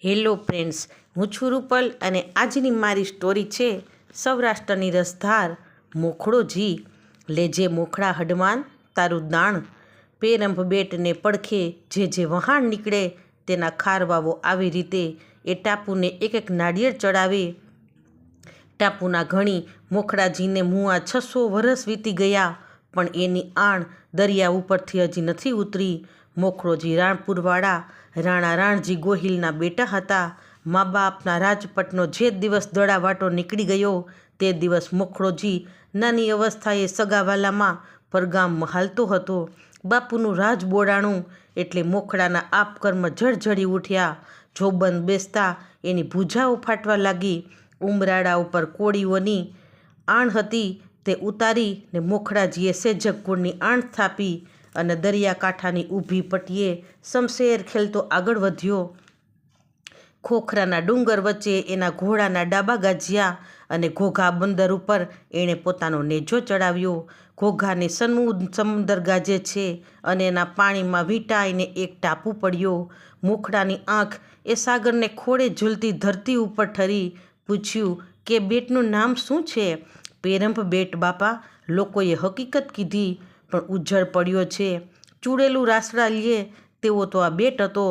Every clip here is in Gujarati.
હેલો ફ્રેન્ડ્સ, હું છું રૂપલ અને આજની મારી સ્ટોરી છે સૌરાષ્ટ્રની રસધાર મોખડોજી. લેજે મોખડા હડમાન તારું દાણ, પેરંભ બેટને પડખે જે વહાણ નીકળે તેના ખારવાવો. આવી રીતે એ ટાપુને એક એક નાળિયેર ચડાવે. ટાપુના ઘણી મોખડાજીને મુઆ 600 વરસ વીતી ગયા, પણ એની આણ દરિયા ઉપરથી હજી નથી ઉતરી. મોખડોજી રાણપુરવાળા રાણા રાણજી ગોહિલના બેટા હતા. મા બાપના રાજપટનો જે દિવસ દડાવાટો નીકળી ગયો તે દિવસ મોખડોજી નાની અવસ્થાએ સગાવાલામાં પરગામમાં હાલતો હતો. બાપુનું રાજ બોડાણું એટલે મોખડાના આપકર્મ જળજળી ઉઠ્યા. જોબન બેસતા એની ભૂજાઓ ફાટવા લાગી. ઉમરાળા ઉપર કોળીઓની આણ હતી તે ઉતારી ને મોખડાજીએ સેજક કુળની આણ સ્થાપી અને દરિયાકાંઠાની ઊભી પટ્ટીએ શમશેર ખેલતો આગળ વધ્યો. ખોખરાના ડુંગર વચ્ચે એના ઘોડાના ડાબા ગાજ્યા અને ઘોઘા બંદર ઉપર એણે પોતાનો નેજો ચડાવ્યો. ઘોઘાની સમુદર ગાજે છે અને એના પાણીમાં વીંટાઈને એક ટાપુ પડ્યો. મોખડાની આંખ એ સાગરને ખોળે ઝૂલતી ધરતી ઉપર ઠરી. પૂછ્યું કે બેટનું નામ શું છે? પેરંભ બેટ બાપા, લોકોએ હકીકત કીધી, પણ ઉજ્જડ પડ્યો છે. ચૂડેલું રાસડા લ્યે તેવો તો આ બેટ હતો.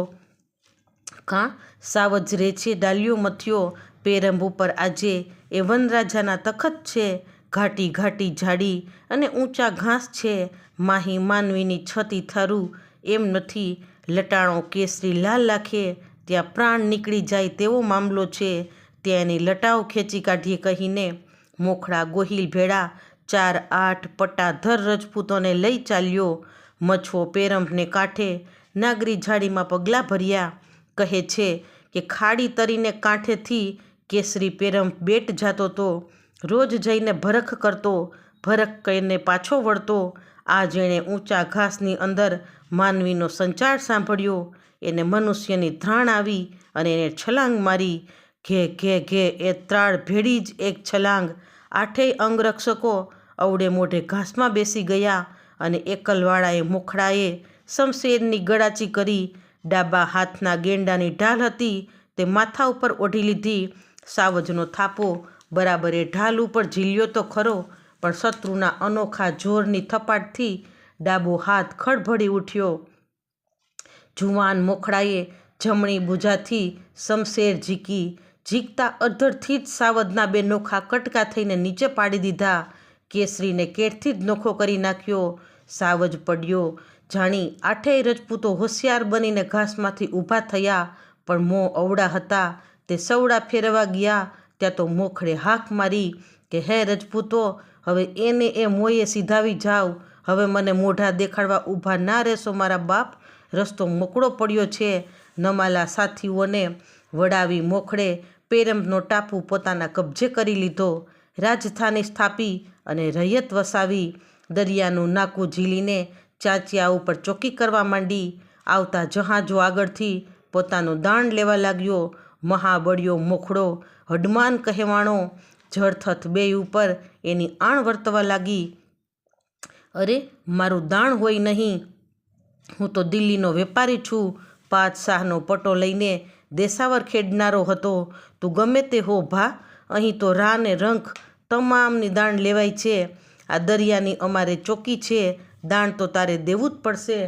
કાં સાવજ રે છે ડાલ્યો મથ્યો. પેરંભ ઉપર આજે એ વનરાજાના તખત છે. ઘાટી ઘાટી ઝાડી અને ઊંચા ઘાસ છે. માહી માનવીની છતી થારું એમ નથી. લટાણો કેસરી લાલ લાખે ત્યાં પ્રાણ નીકળી જાય તેવો મામલો છે. ત્યાં એની લટાઓ ખેંચી કાઢીએ કહીને મોખડા ગોહિલ ભેળા 4-8 પટ્ટાધર રજપૂતોને લઈ ચાલ્યો. મછવો પેરંભને કાંઠે નાગરી ઝાડીમાં પગલાં ભર્યા. કહે છે કે ખાડી તરીને કાંઠેથી કેસરી પેરંભ બેટ જાતો તો. રોજ જઈને ભરખ કરતો, ભરખ કહીને પાછો વળતો. આ જેણે ઊંચા ઘાસની અંદર માનવીનો સંચાર સાંભળ્યો એને મનુષ્યની ધ્રાણ આવી અને એને છલાંગ મારી. ઘે ઘે ઘે એ ત્રાળ ભેળી જ એક છલાંગ. 8 અંગરક્ષકો અવડે મોઢે ઘાસમાં બેસી ગયા અને એકલવાળાએ મોખડાએ શમશેરની ગળાચી કરી. ડાબા હાથના ગેંડાની ઢાલ હતી તે માથા ઉપર ઓઢી લીધી. સાવજનો થાપો બરાબર એ ઢાલ ઉપર ઝીલ્યો તો ખરો, પણ શત્રુના અનોખા જોરની થપાટથી ડાબો હાથ ખડભડી ઉઠ્યો. જુવાન મોખડાએ જમણી ભુજાથી શમશેર ઝીકી. ઝીકતા અધડથી જ સાવજના 2 નોખા કટકા થઈને નીચે પાડી દીધા. કેસરીને કેટથી જ નોખો કરી નાખ્યો. સાવજ પડ્યો. જાણી 8 રજપૂતો હોશિયાર બનીને ઘાસમાંથી ઊભા થયા, પણ મોં અવળા હતા તે સવડા ફેરવા ગયા. ત્યાં તો મોખડે હાક મારી કે હે રજપૂતો, હવે એને એ મોંએ સીધાવી જાવ. હવે મને મોઢા દેખાડવા ઊભા ના રહેશો મારા બાપ. રસ્તો મોકળો પડ્યો છે. નમાલા સાથીઓને વડાવી મોખડે પેરંભનો ટાપુ પોતાના કબજે કરી લીધો. રાજધાની સ્થાપી અને રૈયત વસાવી. દરિયાનું નાકું ઝીલીને ચાંચિયા ઉપર ચોકી કરવા માંડી. આવતા જહાજો આગળથી પોતાનું દાણ લેવા લાગ્યો. મહાબળિયો મોખડો હડમાન કહેવાણો જળથથ બેય ઉપર એની આણ વર્તવા લાગી. અરે મારું દાણ હોય નહીં, હું તો દિલ્હીનો વેપારી છું. પાતશાહનો પટો લઈને દેશાવર ખેડનારો હતો. તું ગમે તે હો ભા, અહીં તો રા ને રંખ તમામની દાણ લેવાય છે. આ દરિયાની અમારે ચોકી છે. દાણ તો તારે દેવું જ પડશે.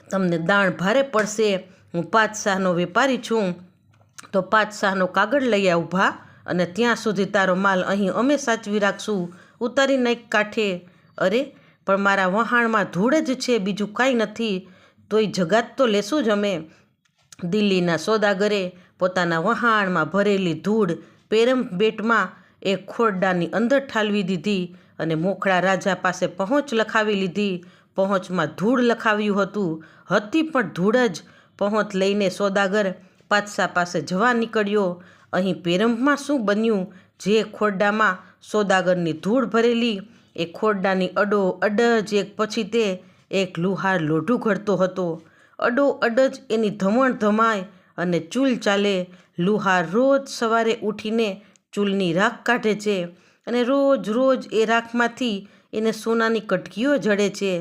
તમને દાણ ભારે પડશે. હું પાતશાહનો વેપારી છું, તો પાતશાહનો કાગળ લઈ આવ ભા, અને ત્યાં સુધી તારો માલ અહીં અમે સાચવી રાખશું. ઉતારી નાખ કાંઠે. અરે પણ મારા વહાણમાં ધૂળ જ છે, બીજું કાંઈ નથી. તોય જગાત તો લેશું જ અમે. દિલ્હીના સોદાગરે પોતાના વહાણમાં ભરેલી ધૂળ પેરંભ બેટમાં એક ખોરડાની અંદર ઠાલવી દીધી અને મોખડા રાજા પાસે પહોંચ લખાવી લીધી. પહોંચમાં ધૂળ લખાવ્યું હતું. હતી પણ ધૂળ જ. પહોંચ લઈને સોદાગર પાતશાહ પાસે જવા નીકળ્યો. અહીં પેરંભમાં શું બન્યું? જે ખોરડામાં સોદાગરની ધૂળ ભરેલી એ ખોરડાની અડો અડ જ એક પછી તે એક લુહાર લોઢું ઘડતો હતો. અડો અડ જ એની ધમણ ધમાય અને ચૂલ ચાલે. લુહાર રોજ સવારે ઉઠીને ચૂલની રાખ કાઢે છે અને રોજ રોજ એ રાખમાંથી એને સોનાની કટકીઓ જડે છે.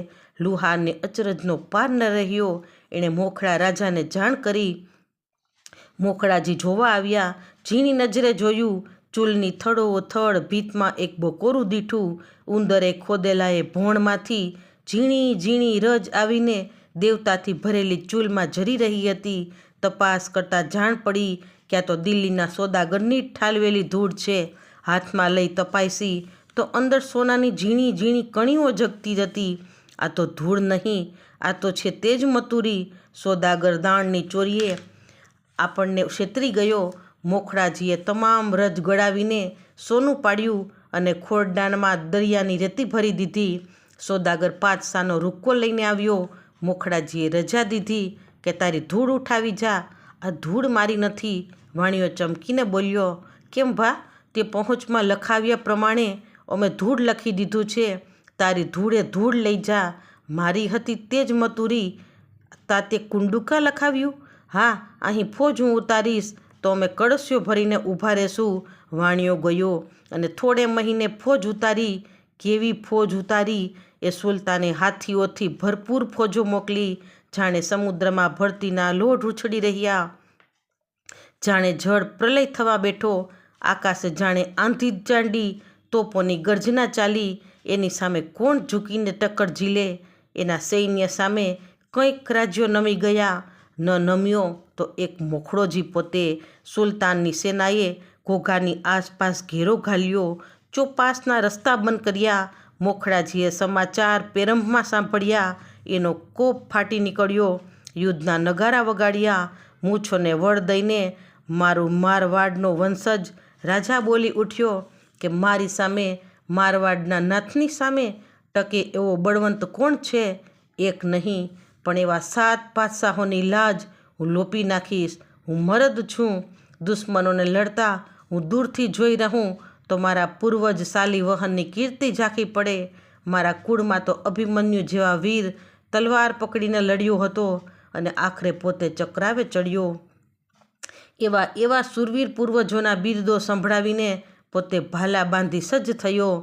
લુહારને અચરજનો પાર ન રહ્યો. એણે મોખડા રાજાને જાણ કરી મોખડાજી જોવા આવ્યા. ઝીણી નજરે જોયું, ચૂલની થડોથડ ભીતમાં એક બકોરું દીઠું. ઉંદરે ખોદેલા એ ભોણમાંથી ઝીણી ઝીણી રજ આવીને દેવતાથી ભરેલી ચૂલમાં જરી રહી હતી. તપાસ કરતાં જાણ પડી કે આ તો દિલ્હીના સોદાગરની ઠાલવેલી ધૂળ છે. હાથમાં લઈ તપાસી તો અંદર સોનાની ઝીણી ઝીણી કણીઓ જગતી હતી. આ તો ધૂળ નહીં, આ તો છે તેજ મતુરી. સોદાગર દાણની ચોરીએ આપણને છેતરી ગયો. મોખડાજીએ તમામ રજ ગળાવીને સોનું પાડ્યું અને ખોરડામાં દરિયાની રેતી ભરી દીધી. સોદાગર પાતશાનો રૂક્કો લઈને આવ્યો. મોખડાજીએ રજા દીધી કે તારી ધૂળ ઉઠાવી જા. આ ધૂળ મારી નથી. વાણિયો ચમકીને બોલ્યો, કેમ ભા, તે પહોંચમાં લખાવ્યા પ્રમાણે અમે ધૂળ લખી દીધું છે. તારી ધૂળે ધૂળ લઈ જા. મારી હતી તે જ મતુરી. તા તે કુંડુકા લખાવ્યું? હા, અહીં ફોજ હું ઉતારીશ તો અમે કળશીઓ ભરીને ઊભા રહેશું. વાણિયો ગયો અને થોડે મહિને ફોજ ઉતારી. કેવી ફોજ ઉતારી! એ સુલતાને હાથીઓથી ભરપૂર ફોજો મોકલી. જાણે સમુદ્રમાં ભરતીના લોઢ ઉછળી રહ્યા. જાણે જળ પ્રલય થવા બેઠો. આકાશે જાણે આંધી ચાંડી. તોપોની ગર્જના ચાલી. એની સામે કોણ ઝૂકીને ટક્કર ઝીલે? એના સૈન્ય સામે કંઈક રાજ્યો નમી ગયા. ન નમ્યો તો એક મોખડોજી પોતે. સુલતાનની સેનાએ ઘોઘાની આસપાસ ઘેરો ઘાલ્યો. ચોપાસના રસ્તા બંધ કર્યા. મોખડાજીએ સમાચાર પેરંભમાં સાંભળ્યા. એનો કોપ ફાટી નીકળ્યો. યુદ્ધના નગારા વગાડ્યા. મૂછોને વળ દઈને મારું મારવાડનો વંશજ રાજા બોલી ઉઠ્યો કે મારી સામે, મારવાડના નાથની સામે ટકે એવો બળવંત કોણ છે? એક નહીં પણ એવા 7 પાતશાહોની લાજ હું લોપી નાખીશ. હું મરદ છું. દુશ્મનોને લડતા હું દૂરથી જોઈ રહું તો મારા પૂર્વજ શાલિવહનની કીર્તિ ઝાંખી પડે. મારા કુળમાં તો અભિમન્યુ જેવા વીર તલવાર પકડીને લડ્યો હતો અને આખરે પોતે ચક્રાવે ચડ્યો. એવા શૂરવીર પૂર્વજોના બિરદો સંભળાવીને પોતે ભાલા બાંધી સજ્જ થયો.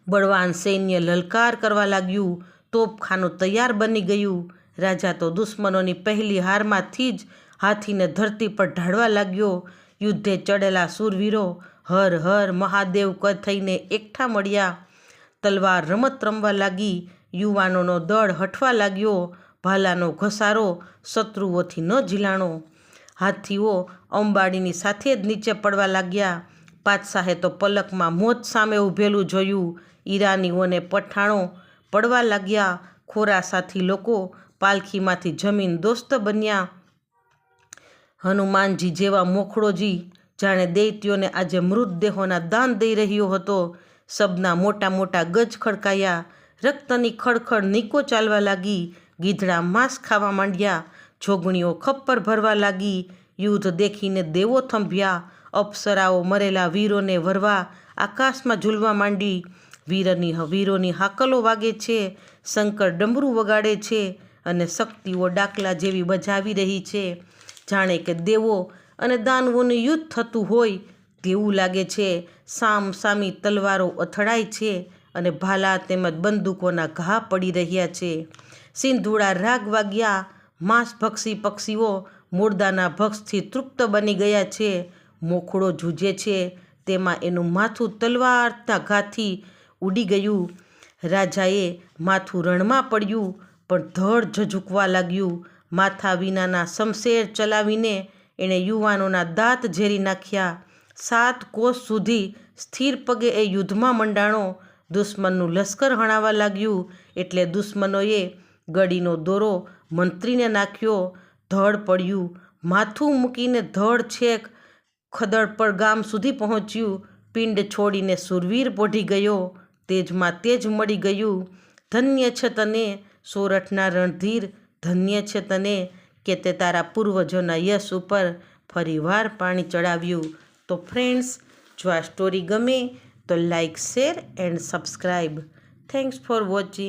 બળવાન સૈન્ય લલકાર કરવા લાગ્યું. તોપખાનું તૈયાર બની ગયું. રાજા તો દુશ્મનોની પહેલી હારમાંથી જ હાથીને ધરતી પર ઢાળવા લાગ્યો. યુદ્ધે ચડેલા શૂરવીરો હર હર મહાદેવ થઈને એકઠા મળ્યા. તલવાર રમત રમવા લાગી. યુવાનોનો દળ હઠવા લાગ્યો. ભાલાનો ઘસારો શત્રુઓથી ન ઝીલાણો. હાથીઓ અંબાડીની સાથે જ નીચે પડવા લાગ્યા. પાતશાહે તો પલકમાં મોત સામે ઊભેલું જોયું. ઈરાનીઓને પઠાણો પડવા લાગ્યા. ખોરાસાથી લોકો પાલખીમાંથી જમીન દોસ્ત બન્યા. હનુમાનજી જેવા મોખડોજી જાણે દૈત્યોને આજે મૃતદેહોના દાન દઈ રહ્યો હતો. સબના મોટા મોટા ગજ ખડકાયા. રક્તની ખડખડ નીકો ચાલવા લાગી. ગીધડા માંસ ખાવા માંડ્યા. જોગણીઓ ખપ્પર ભરવા લાગી. યુદ્ધ દેખીને દેવો થંભ્યા. અપ્સરાઓ મરેલા વીરોને વરવા આકાશમાં ઝૂલવા માંડી. વીરોની હાકલો વાગે છે. શંકર ડમરું વગાડે છે અને શક્તિઓ ડાકલા જેવી બજાવી રહી છે. જાણે કે દેવો અને દાનવોનું યુદ્ધ થતું હોય તેવું લાગે છે. સામ સામી તલવારો અથડાય છે અને ભાલા તેમજ બંદૂકોના ઘા પડી રહ્યા છે. સિંધુડા રાગ વાગ્યા. માંસભક્ષી પક્ષીઓ મુર્દાના ભક્ષથી તૃપ્ત બની ગયા છે. મોખડો જૂજે છે તેમાં એનું માથું તલવારના ઘાથી ઉડી ગયું. રાજાએ માથું રણમાં પડ્યું પણ ધડ ઝઝૂકવા લાગ્યું. માથા વિનાના શમશેર ચલાવીને એણે યુવાનોના દાંત ઝેરી નાખ્યા. 7 કોસ સુધી સ્થિર પગે એ યુદ્ધમાં મંડાણો. દુશ્મનનું લશ્કર હણાવા લાગ્યું એટલે દુશ્મનોએ ગડીનો દોરો મંત્રીને નાખ્યો. ધડ પડ્યું. માથું મૂકીને ધડ છેક ખદડપર ગામ સુધી પહોંચ્યું. પિંડ છોડીને શૂરવીર પોઢી ગયો. તેજમાં તેજ મળી ગયું. ધન્ય છે તને સોરઠના રણધીર. ધન્ય છે તને કે તે તારા પૂર્વજોના યશ ઉપર ફરીવાર પાણી ચડાવ્યું. તો ફ્રેન્ડ્સ, જો આ સ્ટોરી ગમે તો like, share and subscribe. Thanks for watching.